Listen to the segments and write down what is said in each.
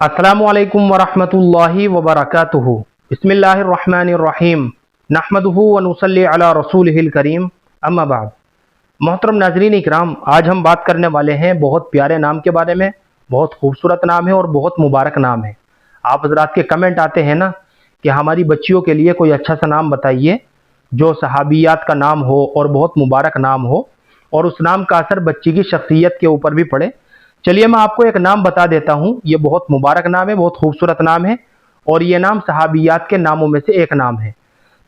अस्सलामुअलैकुम वरहमतुल्लाहि वबरकातुहू। बिस्मिल्लाहिर्रहमानिर्रहीम। नहमदुहू व नुसल्ली अला रसूलिहिल करीम। अम्मा बाद। मोहतरम नाज़रीन इकराम, आज हम बात करने वाले हैं बहुत प्यारे नाम के बारे में। बहुत खूबसूरत नाम है और बहुत मुबारक नाम है। आप हज़रात के कमेंट आते हैं ना कि हमारी बच्चियों के लिए कोई अच्छा सा नाम बताइए जो सहाबियात का नाम हो और बहुत मुबारक नाम हो और उस नाम का असर बच्ची की शख्सियत के ऊपर भी पड़े। चलिए मैं आपको एक नाम बता देता हूँ। ये बहुत मुबारक नाम है, बहुत खूबसूरत नाम है और ये नाम सहाबियात के नामों में से एक नाम है।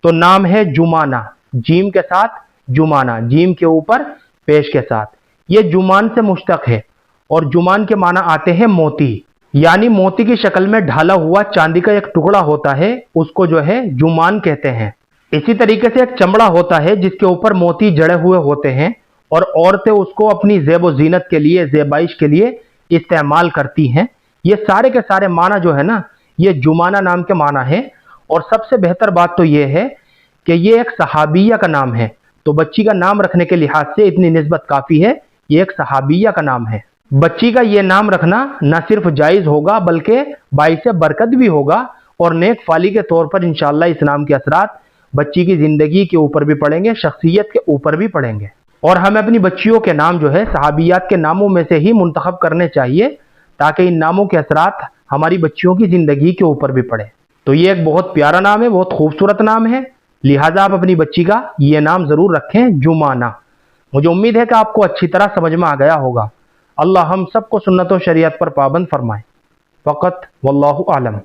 तो नाम है जुमाना, जीम के साथ जुमाना, जीम के ऊपर पेश के साथ। ये जुमान से मुश्तक है और जुमान के माना आते हैं मोती, यानी मोती की शक्ल में ढाला हुआ चांदी का एक टुकड़ा होता है, उसको जो है जुमान कहते हैं। इसी तरीके से एक चमड़ा होता है जिसके ऊपर मोती जड़े हुए होते हैं और औरतें उसको अपनी ज़ेब ज़ीनत के लिए, ज़ेबाइश के लिए इस्तेमाल करती हैं। ये सारे के सारे माना जो है ना, ये जुमाना नाम के माना है। और सबसे बेहतर बात तो ये है कि ये एक सहाबिया का नाम है। तो बच्ची का नाम रखने के लिहाज से इतनी निस्बत काफ़ी है, ये एक सहाबिया का नाम है। बच्ची का ये नाम रखना न सिर्फ जायज़ होगा बल्कि बाइसे बरकत भी होगा और नेक फाली के तौर पर इंशाअल्लाह इस नाम के असरात बच्ची की ज़िंदगी के ऊपर भी पड़ेंगे, शख्सियत के ऊपर भी पड़ेंगे। और हमें अपनी बच्चियों के नाम जो है सहाबियात के नामों में से ही मुंतखब करने चाहिए ताकि इन नामों के असरात हमारी बच्चियों की ज़िंदगी के ऊपर भी पड़े। तो ये एक बहुत प्यारा नाम है, बहुत खूबसूरत नाम है, लिहाजा आप अपनी बच्ची का ये नाम ज़रूर रखें, जुमाना। मुझे उम्मीद है कि आपको अच्छी तरह समझ में आ गया होगा। अल्लाह हम सबको सुन्नत व शरीयत पर पाबंद फरमाए। फ़कत वल्लाहु आलम।